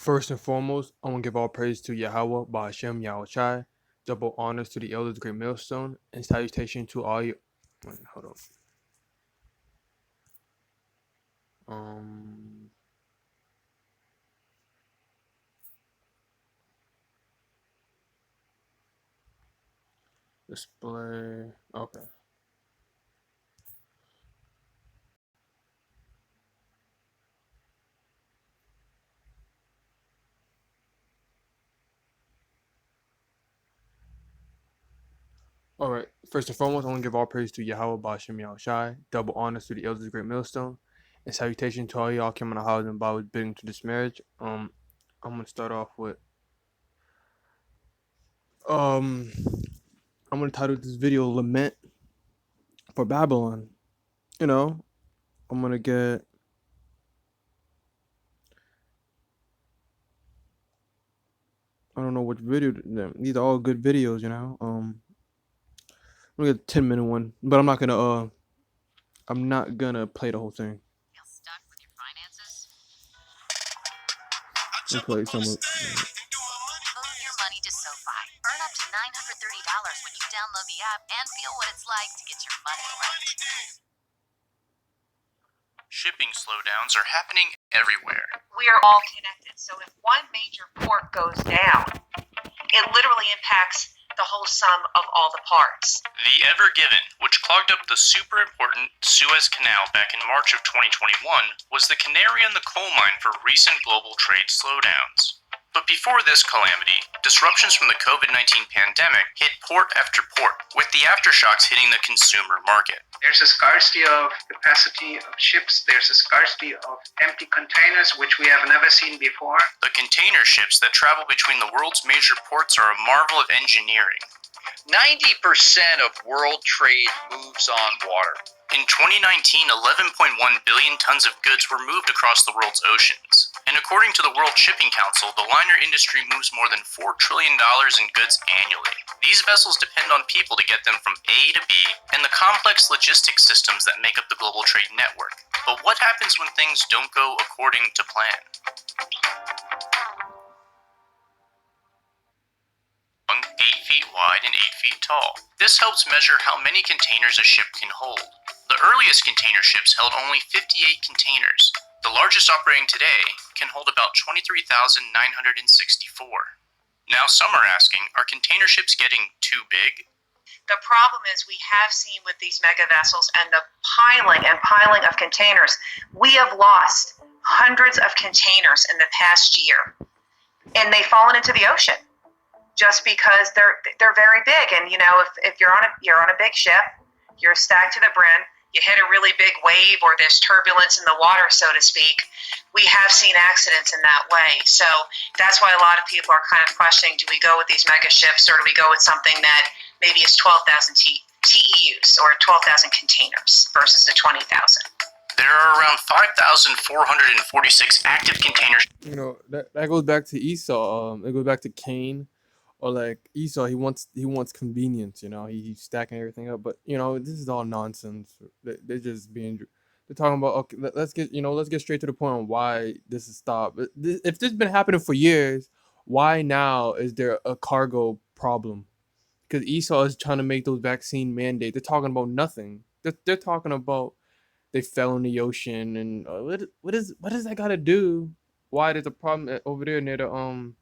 First and foremost, I want to give all praise to Yahweh, Ba'ashem, Yahushai, double honors to the elders, great millstone, and salutation to all you. Wait, hold up. Um, display. Okay. All right. First and foremost, I want to give all praise to Yahweh, Ba'ashem, Yahushai, double honors to the elders, great millstone, and salutation to all y'all came on the house and Bible bidding to this marriage. I'm gonna start off with um, I'm gonna title this video "Lament for Babylon." You know, I'm gonna get. I don't know which video. These are all good videos, you know. I'm gonna get a 10-minute one, but I'm not gonna play the whole thing. Feel stuck with your finances? I'll play some of. Move your money to SoFi. Earn up to $930 when you download the app and feel what it's like to get your money right. Shipping slowdowns are happening everywhere. We are all connected, so if one major port goes down, it literally impacts the whole sum of all the parts. The Ever Given, which clogged up the super important Suez Canal back in March of 2021, was the canary in the coal mine for recent global trade slowdowns. But before this calamity, disruptions from the COVID-19 pandemic hit port after port, with the aftershocks hitting the consumer market. There's a scarcity of capacity of ships. There's a scarcity of empty containers, which we have never seen before. The container ships that travel between the world's major ports are a marvel of engineering. 90% of world trade moves on water. In 2019, 11.1 billion tons of goods were moved across the world's oceans. And according to the World Shipping Council, the liner industry moves more than $4 trillion in goods annually. These vessels depend on people to get them from A to B, and the complex logistics systems that make up the global trade network. But what happens when things don't go according to plan? 8 feet wide and 8 feet tall. This helps measure how many containers a ship can hold. The earliest container ships held only 58 containers. The largest operating today can hold about 23,964. Now some are asking, are container ships getting too big? The problem is we have seen with these mega vessels and the piling and piling of containers, we have lost hundreds of containers in the past year, and they've fallen into the ocean just because they're very big. And you know, if you're on a big ship, you're stacked to the brim, you hit a really big wave or there's turbulence in the water, so to speak, we have seen accidents in that way. So that's why a lot of people are kind of questioning, do we go with these mega ships or do we go with something that maybe is 12,000 TEUs or 12,000 containers versus the 20,000? There are around 5,446 active containers. You know, that goes back to Esau. It goes back to Cain. Or like Esau, he wants convenience, you know. He's stacking everything up, but you know, this is all nonsense. They're just they're talking about, okay, let's get straight to the point on why this is stopped. If this has been happening for years, why now is there a cargo problem? Because Esau is trying to make those vaccine mandates. They're talking about nothing. They're talking about they fell in the ocean, and what does that got to do? Why there's a problem over there near the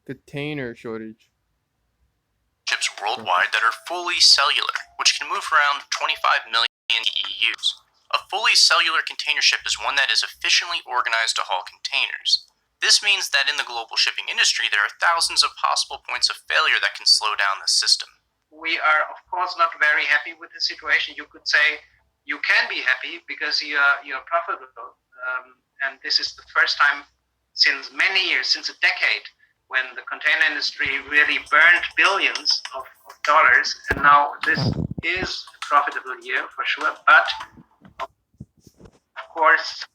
container shortage? Ships worldwide that are fully cellular, which can move around 25 million EUs. A fully cellular container ship is one that is efficiently organized to haul containers. This means that in the global shipping industry, there are thousands of possible points of failure that can slow down the system. We are, of course, not very happy with the situation. You could say you can be happy because you're profitable. And this is the first time since many years, since a decade, when the container industry really burned billions of dollars, and now this is a profitable year for sure, but of course...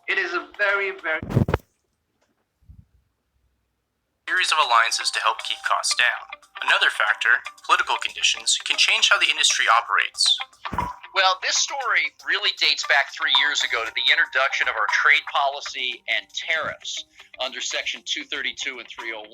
It is a very, very... series of alliances to help keep costs down. Another factor, political conditions, can change how the industry operates. Well, this story really dates back 3 years ago to the introduction of our trade policy and tariffs under Section 232 and 301.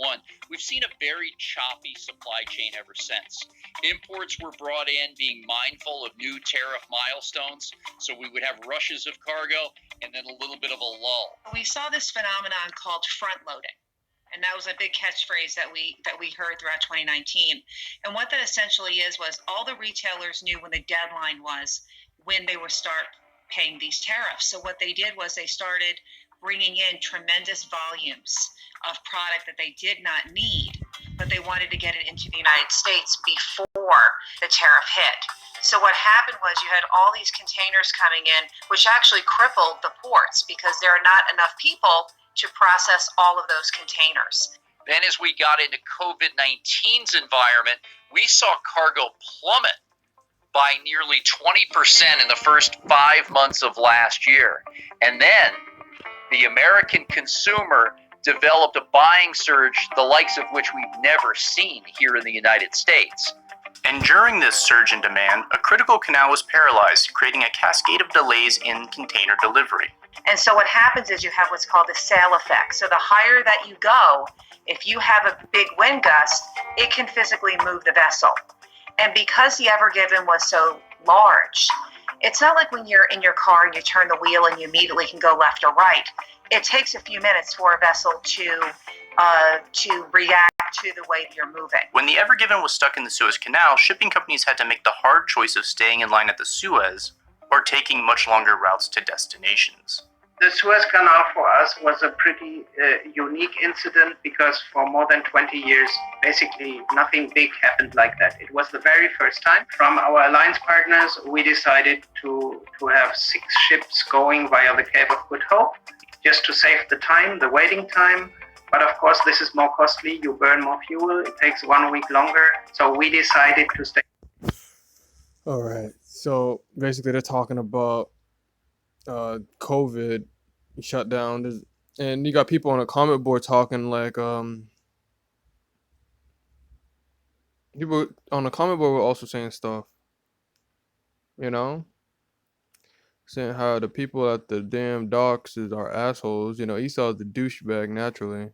We've seen a very choppy supply chain ever since. Imports were brought in being mindful of new tariff milestones, so we would have rushes of cargo and then a little bit of a lull. We saw this phenomenon called front loading. And that was a big catchphrase that we heard throughout 2019. And what that essentially was all the retailers knew when the deadline was when they would start paying these tariffs. So what they did was they started bringing in tremendous volumes of product that they did not need, but they wanted to get it into the United States before the tariff hit. So what happened was you had all these containers coming in, which actually crippled the ports because there are not enough people to process all of those containers. Then as we got into COVID-19's environment, we saw cargo plummet by nearly 20% in the first 5 months of last year. And then the American consumer developed a buying surge, the likes of which we've never seen here in the United States. And during this surge in demand, a critical canal was paralyzed, creating a cascade of delays in container delivery. And so what happens is you have what's called the sail effect. So the higher that you go, if you have a big wind gust, it can physically move the vessel. And because the Ever Given was so large, it's not like when you're in your car and you turn the wheel and you immediately can go left or right. It takes a few minutes for a vessel to react to the way that you're moving. When the Ever Given was stuck in the Suez Canal, shipping companies had to make the hard choice of staying in line at the Suez or taking much longer routes to destinations. The Suez Canal for us was a pretty unique incident because for more than 20 years, basically nothing big happened like that. It was the very first time. From our alliance partners, we decided to have 6 ships going via the Cape of Good Hope, just to save the time, the waiting time. But of course, this is more costly. You burn more fuel. It takes 1 week longer. So we decided to stay. All right. So basically, they're talking about COVID shut down, and you got people on a comment board talking like people on the comment board were also saying stuff, you know, saying how the people at the damn docks are assholes. You know, Esau's the douchebag naturally.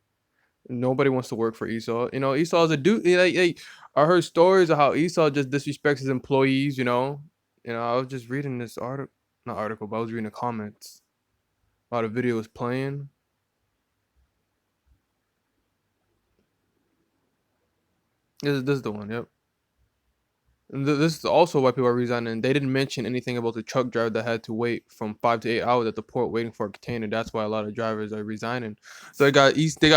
Nobody wants to work for Esau. You know, Esau's a dude. I heard stories of how Esau just disrespects his employees. I was just reading this article, not article, but I was reading the comments while the video was playing. This is the one. Yep. And this is also why people are resigning. They didn't mention anything about the truck driver that had to wait from 5 to 8 hours at the port waiting for a container. That's why a lot of drivers are resigning. So they got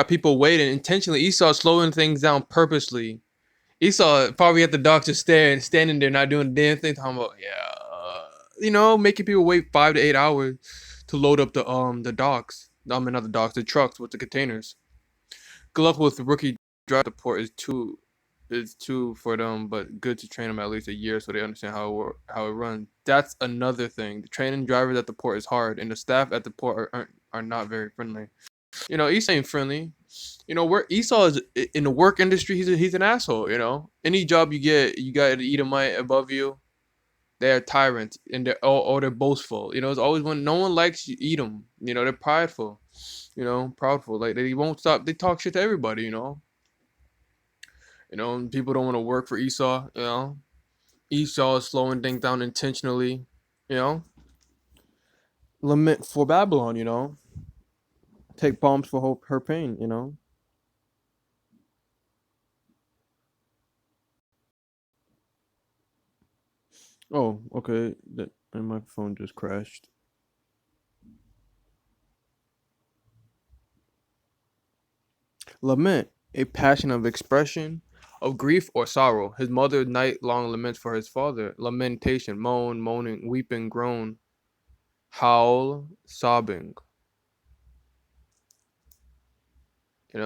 people waiting intentionally. Esau slowing things down purposely. Esau probably at the dock just standing there, not doing a damn thing. Talking about making people wait 5 to 8 hours to load up the docks. I mean, not the docks, the trucks with the containers. Good luck with the rookie driver. The port is too for them, but good to train them at least a year so they understand how it runs. That's another thing. The training drivers at the port is hard, and the staff at the port are not very friendly. You know, Esau ain't friendly. You know, where Esau is in the work industry, he's an asshole. You know, any job you get, you got an Edomite above you. They're tyrants and they're boastful. You know, it's always when no one likes Edom. You know, they're prideful. You know, proudful. Like they won't stop. They talk shit to everybody. And people don't want to work for Esau. Esau is slowing things down intentionally. Lament for Babylon. Take palms for her pain. Oh, okay. My phone just crashed. Lament, a passion of expression of grief or sorrow. His mother night long laments for his father. Lamentation, moan, moaning, weeping, groan, howl, sobbing.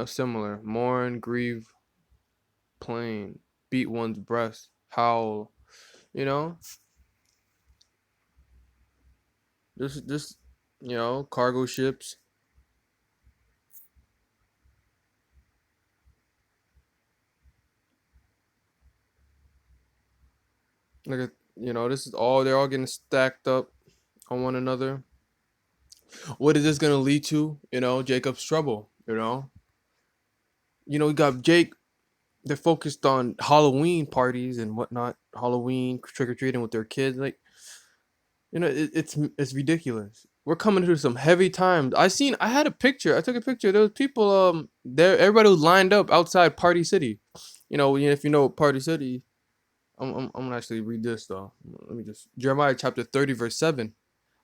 Similar. Mourn, grieve, plain, beat one's breast, howl. You know, just cargo ships. Like This is all they're all getting stacked up on one another. What is this gonna lead to? Jacob's trouble. We got Jake. They're focused on Halloween parties and whatnot, Halloween trick or treating with their kids. Like, it's ridiculous. We're coming through some heavy times. I had a picture. I took a picture. There was people there. Everybody was lined up outside Party City. If you know Party City, I'm gonna actually read this though. Let me just Jeremiah chapter 30 verse 7.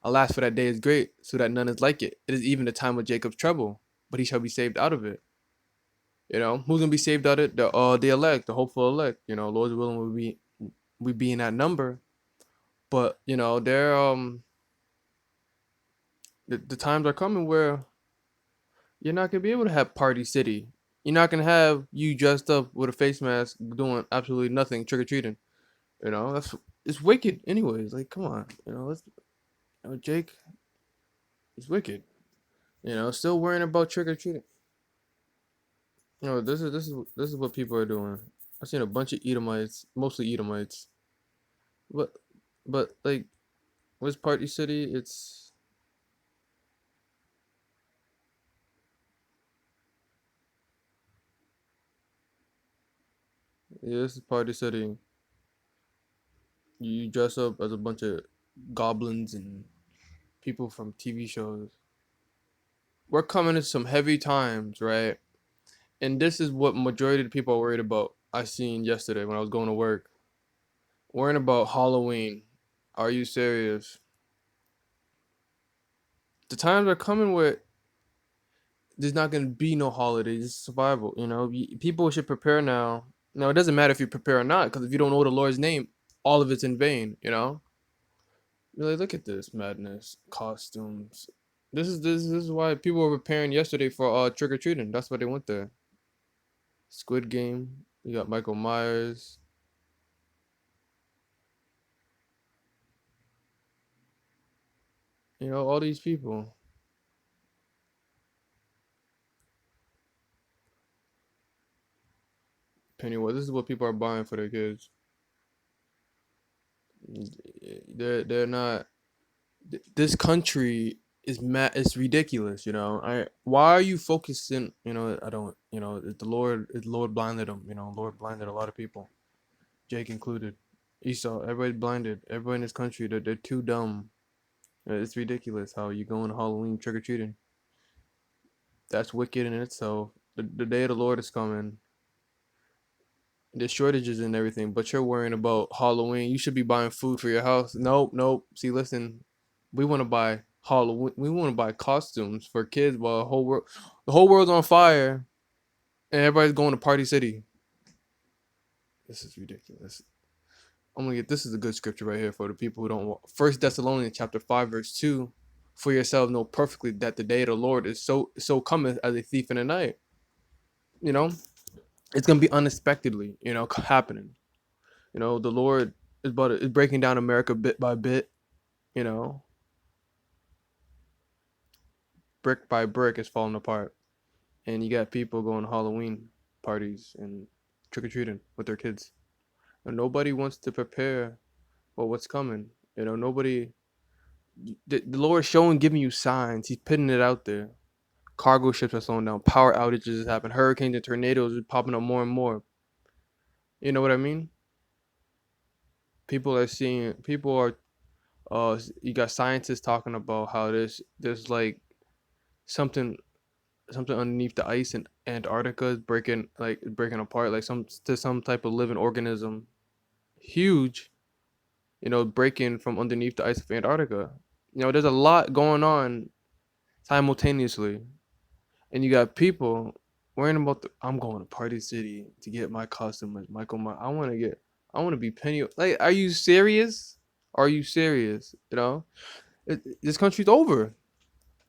Alas, for that day is great, so that none is like it. It is even the time of Jacob's trouble, but he shall be saved out of it. Who's gonna be saved out of it? The elect, the hopeful elect. Lord's willing, we be in that number. But they're the times are coming where you're not gonna be able to have Party City. You're not gonna have you dressed up with a face mask doing absolutely nothing, trick or treating. That's it's wicked. Anyways, like come on, let's Jake is wicked. Still worrying about trick or treating. This is what people are doing. I've seen a bunch of Edomites, mostly Edomites, but like what's Party City? This is Party City. You dress up as a bunch of goblins and people from TV shows. We're coming to some heavy times, right? And this is what majority of the people are worried about. I seen yesterday when I was going to work. Worrying about Halloween. Are you serious? The times are coming where there's not gonna be no holidays. It's survival. People should prepare now. Now it doesn't matter if you prepare or not, because if you don't know the Lord's name, all of it's in vain. Really, look at this madness. Costumes. This is why people were preparing yesterday for trick or treating. That's why they went there. Squid Game. You got Michael Myers. All these people. Pennywise. This is what people are buying for their kids. They're not. This country is mad. It's ridiculous. Why are you focusing? I don't. The Lord blinded them. Lord blinded a lot of people, Jake included. Esau. Everybody's blinded. Everybody in this country. They're too dumb. It's ridiculous how you go on Halloween trick or treating. That's wicked in itself. The day of the Lord is coming. There's shortages and everything, but you're worrying about Halloween. You should be buying food for your house. Nope, nope. See, listen, we want to buy Halloween. We want to buy costumes for kids while the whole world's on fire, and everybody's going to Party City. This is ridiculous. I'm gonna get this is a good scripture right here for the people who don't. First Thessalonians chapter 5 verse 2. For yourselves know perfectly that the day of the Lord is so cometh as a thief in the night. It's gonna be unexpectedly, happening. The Lord is breaking down America bit by bit. You know, brick by brick is falling apart, and you got people going to Halloween parties and trick or treating with their kids, and nobody wants to prepare for what's coming. Nobody. The Lord is showing, giving you signs. He's putting it out there. Cargo ships are slowing down. Power outages is happening. Hurricanes and tornadoes are popping up more and more. You know what I mean? People are you got scientists talking about how there's like something underneath the ice in Antarctica is breaking apart, like some type of living organism, huge, breaking from underneath the ice of Antarctica. There's a lot going on simultaneously, and you got people worrying about I'm going to Party City to get my costume as Michael Myers. I want to be Penny. Like, are you serious? Are you serious? This country's over.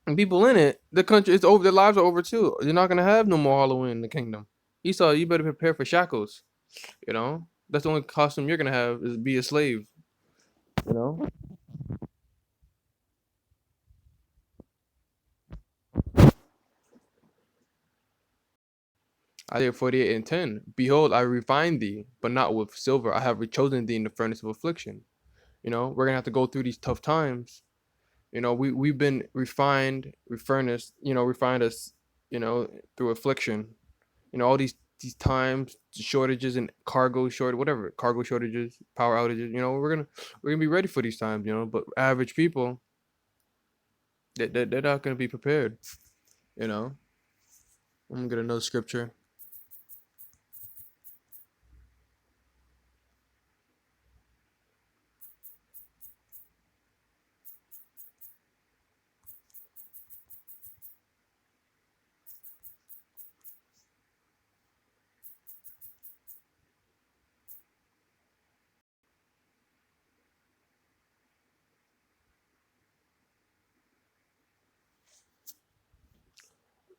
And people in it, the country is over. Their lives are over too. You're not gonna have no more Halloween in the kingdom. Esau, you better prepare for shackles. That's the only costume you're gonna have is be a slave. You know. Isaiah 48:10. Behold, I refine thee, but not with silver. I have chosen thee in the furnace of affliction. You know, we're gonna have to go through these tough times. You know, we've been refined us, through affliction. You know, all these times, shortages and cargo shortages, power outages. You know, we're gonna be ready for these times. You know, but average people, they're not gonna be prepared. You know, I'm gonna get another scripture.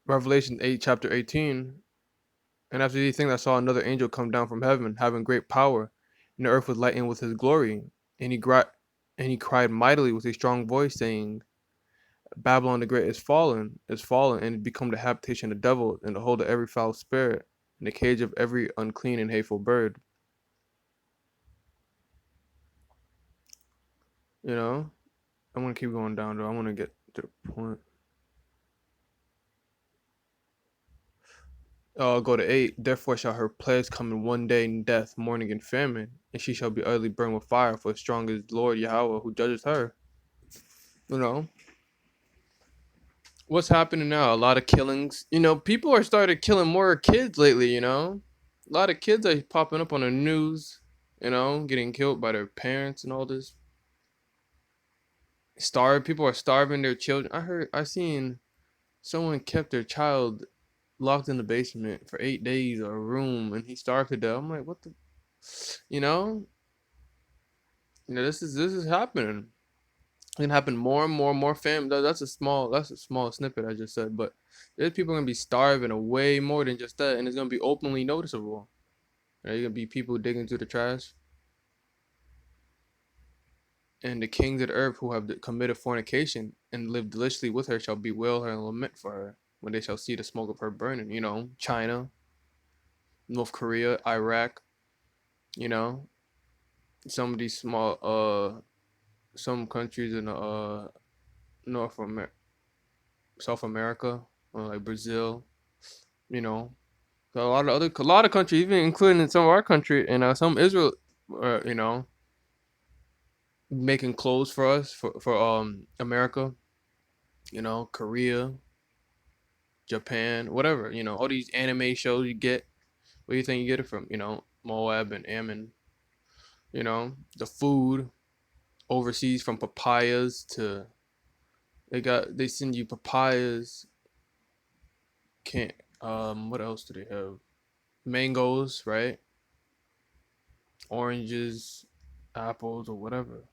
Revelation 8, chapter 18. And after these things, I saw another angel come down from heaven, having great power, and the earth was lightened with his glory. And he cried mightily with a strong voice, saying, Babylon the Great is fallen, and is become the habitation of the devil, and the hold of every foul spirit, and the cage of every unclean and hateful bird. You know, I want to keep going down though. I want to get to the point. Go to 8. Therefore shall her plagues come in one day, in death, mourning, and famine, and she shall be utterly burned with fire, for strong is Lord Yahweh who judges her. You know, what's happening now? A lot of killings. You know, people are started killing more kids lately. You know, a lot of kids are popping up on the news. You know, getting killed by their parents and all this. People are starving their children. I seen someone kept their child locked in the basement for 8 days or a room, and he starved to death. I'm like, what the, you know, this is happening. It's gonna happen more and more and more. That's a small snippet I just said, but there's people gonna be starving way more than just that, and it's gonna be openly noticeable. There's gonna be people digging through the trash, and the kings of the earth who have committed fornication and lived deliciously with her shall bewail her and lament for her when they shall see the smoke of her burning. You know, China, North Korea, Iraq. You know, some of these some countries in North America, South America, like Brazil. You know, so a lot of countries, even including in some of our country, and some Israel, making clothes for us for America. You know, Korea, Japan, whatever. You know, all these anime shows you get. Where do you think you get it from? You know, Moab and Ammon. You know, the food overseas, from papayas to they send you papayas. Can't what else do they have? Mangoes, right? Oranges, apples, or whatever.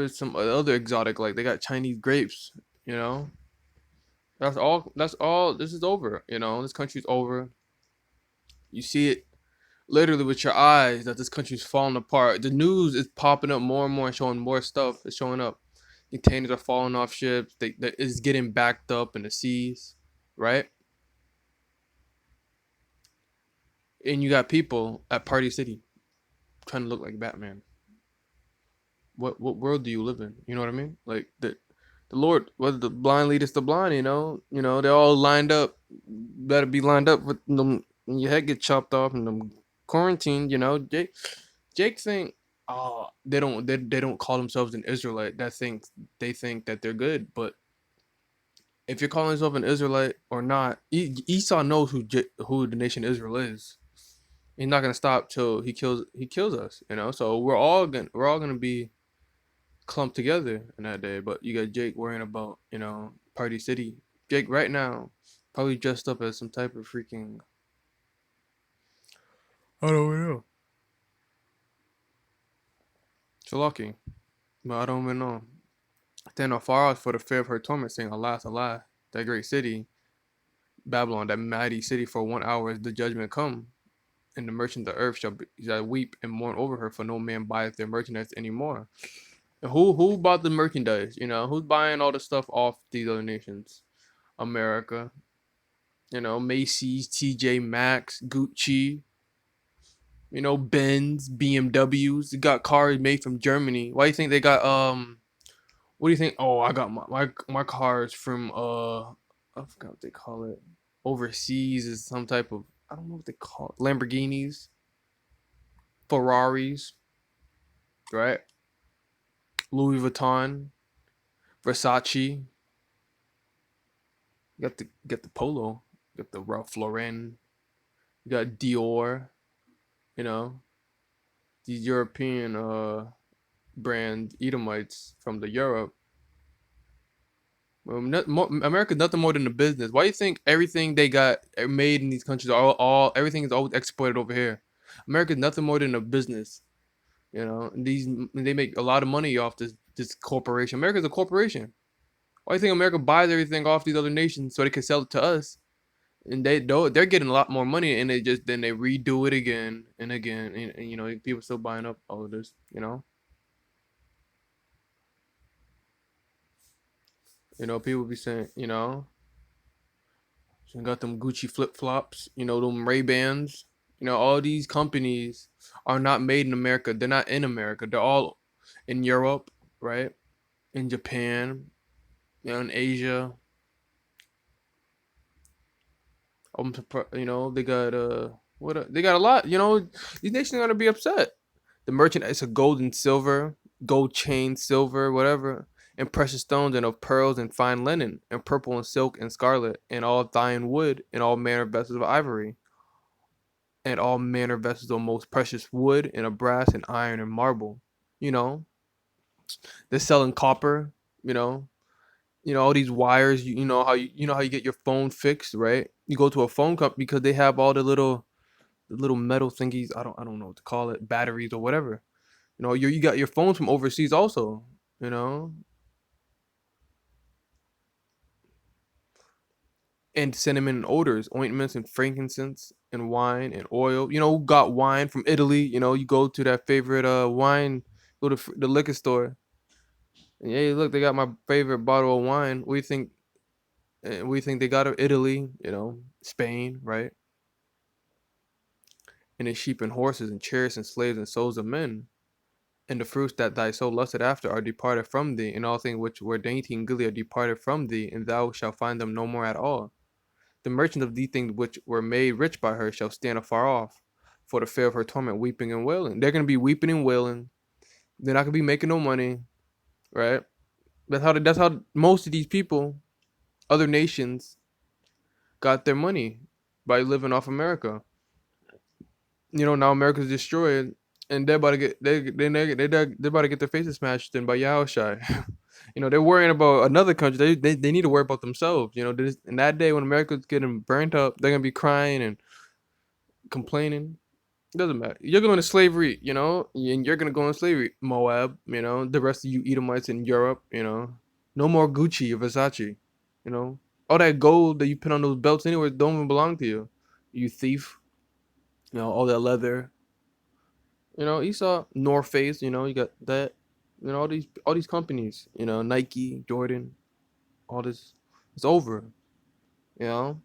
Some other exotic, like they got Chinese grapes. You know, that's all. This is over. You know, this country's over. You see it literally with your eyes that this country's falling apart. The news is popping up more and more and showing more stuff. It's showing up. Containers are falling off ships. It's getting backed up in the seas, right? And you got people at Party City trying to look like Batman. What world do you live in? You know what I mean? Like the Lord, whether the blind lead us the blind, they're all lined up. Better be lined up with them. Your head get chopped off and them quarantined. You know, Jake think, oh, they don't call themselves an Israelite. They think that they're good, but if you're calling yourself an Israelite or not, Esau knows who the nation Israel is. He's not gonna stop till he kills us. You know, so we're all gonna be clumped together in that day. But you got Jake worrying about Party City. Jake right now probably dressed up as some type of freaking, I don't know, Shalaki, but I don't even know. Stand afar off for the fear of her torment, saying, Alas, alas, that great city, Babylon, that mighty city, for 1 hour is the judgment come, and the merchants of the earth shall weep and mourn over her, for no man buyeth their merchandise anymore. And who bought the merchandise? You know, who's buying all the stuff off these other nations? America, Macy's, TJ Maxx, Gucci, You know, Benz, BMWs. They got cars made from Germany. Why do you think they got what do you think? Oh, I got my cars from I forgot what they call it. Overseas is some type of, I don't know what they call it. Lamborghinis, Ferraris, right? Louis Vuitton, Versace. You got the Polo, you got the Ralph Lauren, you got Dior, you know, these European brand Edomites from the Europe. America's nothing more than a business. Why do you think everything they got made in these countries are all everything is always exported over here? America's nothing more than a business. You know, and they make a lot of money off this corporation. America's a corporation. Why do you think America buys everything off these other nations so they can sell it to us? And they're getting a lot more money, and they redo it again and again, and you know people still buying up all of this. People be saying, so got them Gucci flip flops, them Ray Bans. All these companies are not made in America. They're not in America. They're all in Europe, right? In Japan, in Asia. They got they got a lot. These nations are gonna be upset. The merchandise of gold and silver, gold chain, silver, whatever, and precious stones, and of pearls and fine linen, and purple and silk and scarlet, and all fine wood, and all manner of vessels of ivory, and all manner of vessels of most precious wood, and of brass and iron and marble. You know, they're selling copper. You know, all these wires. You know how you get your phone fixed, right? You go to a phone company because they have all the little metal thingies. I don't know what to call it, batteries or whatever. You got your phones from overseas also. You know, and cinnamon and odors, ointments and frankincense and wine and oil. Who got wine from Italy? You go to that favorite wine, go to the liquor store. And hey, look, they got my favorite bottle of wine. What do you think? What do you think they got of Italy? Spain, right? And it's sheep and horses and chariots and slaves and souls of men. And the fruits that thy soul lusted after are departed from thee, and all things which were dainty and goodly are departed from thee, and thou shalt find them no more at all. The merchants of these things which were made rich by her shall stand afar off, for the fear of her torment, weeping and wailing. They're gonna be weeping and wailing. They're not gonna be making no money, right? That's how most of these people, other nations, got their money by living off America. Now America's destroyed, and they're about to get they're about to get their faces smashed in by Yahushai. They're worrying about another country. They need to worry about themselves. In that day when America's getting burnt up, they're gonna be crying and complaining. It doesn't matter. You're going to slavery, and you're gonna go in slavery, Moab. The rest of you Edomites in Europe. No more Gucci or Versace. All that gold that you put on those belts anywhere don't even belong to you. You thief. All that leather. Esau, North Face. You got that. All these companies. Nike, Jordan, all this. It's over. You know,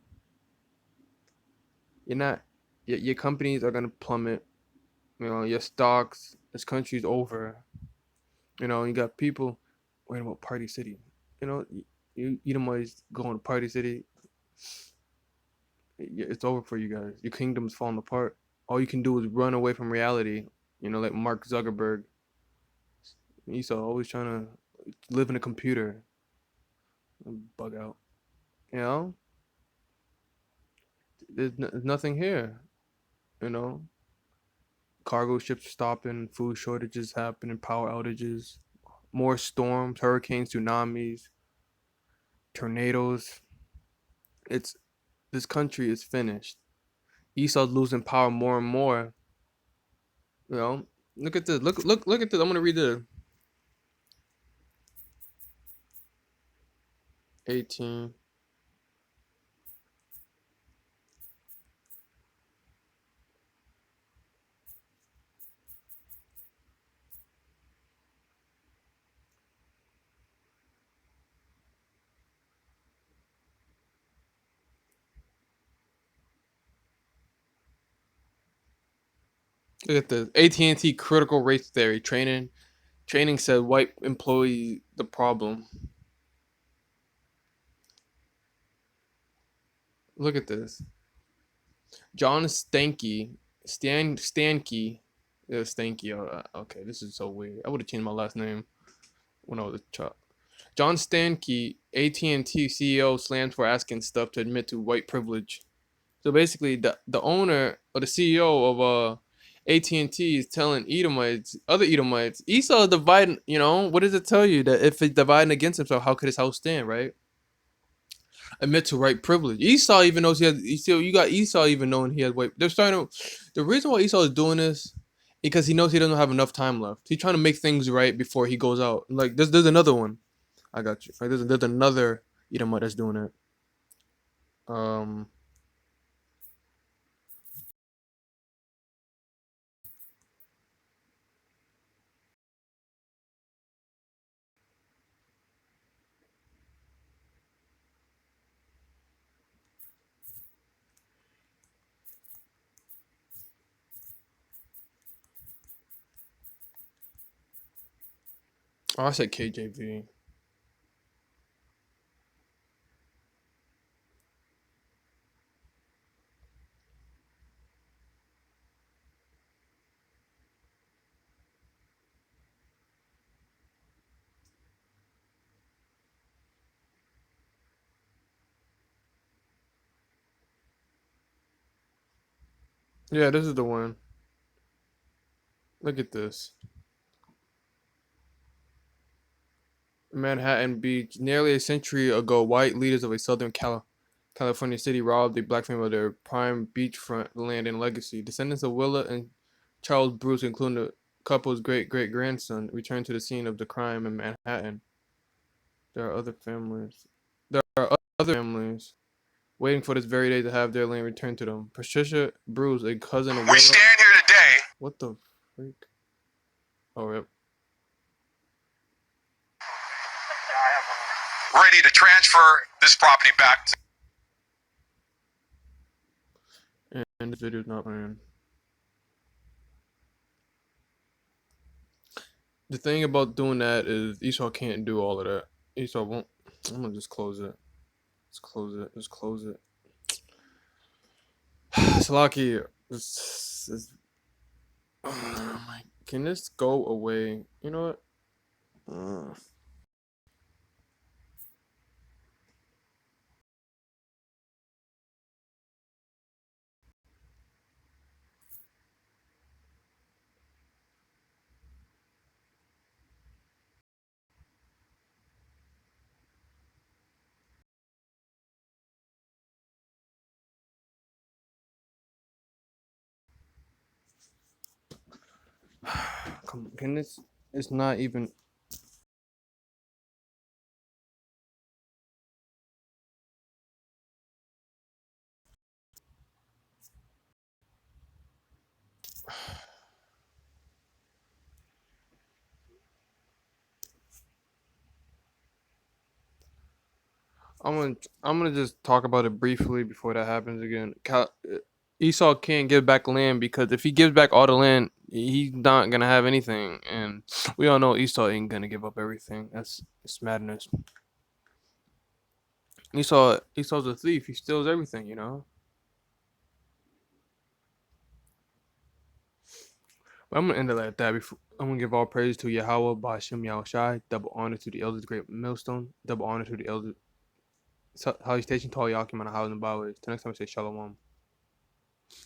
you're not. Your companies are gonna plummet. Your stocks. This country's over. You got people worrying about Party City. You Edomites going to Party City. It's over for you guys. Your kingdom's falling apart. All you can do is run away from reality. Like Mark Zuckerberg. Esau always trying to live in a computer and bug out. You know, there's nothing here. You know, cargo ships stopping, food shortages happening, power outages, more storms, hurricanes, tsunamis, tornadoes. It's This country is finished. Esau's losing power more and more. You know, look at this. Look at this. I'm gonna read the 18. Look at this. AT&T critical race theory training. Training said white employee the problem. Look at this. John Stankey. Yeah, Stanky. Okay, this is so weird. I would have changed my last name when I was a child. John Stankey, AT&T CEO, slams for asking stuff to admit to white privilege. So basically, the owner or the CEO of AT&T is telling Edomites, other Edomites, Esau is dividing. You know, what does it tell you that if it's dividing against himself, how could his house stand? Right? Admit to white privilege. Esau even knows he has. You got Esau even knowing he has white. They're starting to. The reason why Esau is doing this, because he knows he doesn't have enough time left. He's trying to make things right before he goes out. Like there's another one. I got you. Like there's another Edomite that's doing it. Um. Oh, I said KJV. Yeah, this is the one. Look at this. Manhattan Beach. Nearly a century ago, white leaders of a Southern California city robbed a black family of their prime beachfront land and legacy. Descendants of Willa and Charles Bruce, including the couple's great great grandson, returned to the scene of the crime in Manhattan. There are other families. There are other families waiting for this very day to have their land returned to them. Patricia Bruce, a cousin of We Willa. stand here today What the freak? Oh, yep. ready to transfer this property back to. And this video's not playing. The thing about doing that is Esau can't do all of that. Esau won't. I'm gonna just close it. Let's close it. Just close it. Salaki, can this go away? You know what? Come, can this? It's not even. I'm gonna just talk about it briefly before that happens again. Esau can't give back land because if he gives back all the land, he's not gonna have anything, and we all know Esau ain't gonna give up everything. It's madness. Esau's a thief. He steals everything, you know. But I'm gonna end it like that. Before I'm gonna give all praise to Yahweh, Ba'ashem Yahushai. Double honor to the elders, great millstone. Double honor to the elders. Salutation to all Yakim on the house and byways. Till next time, I say Shalom.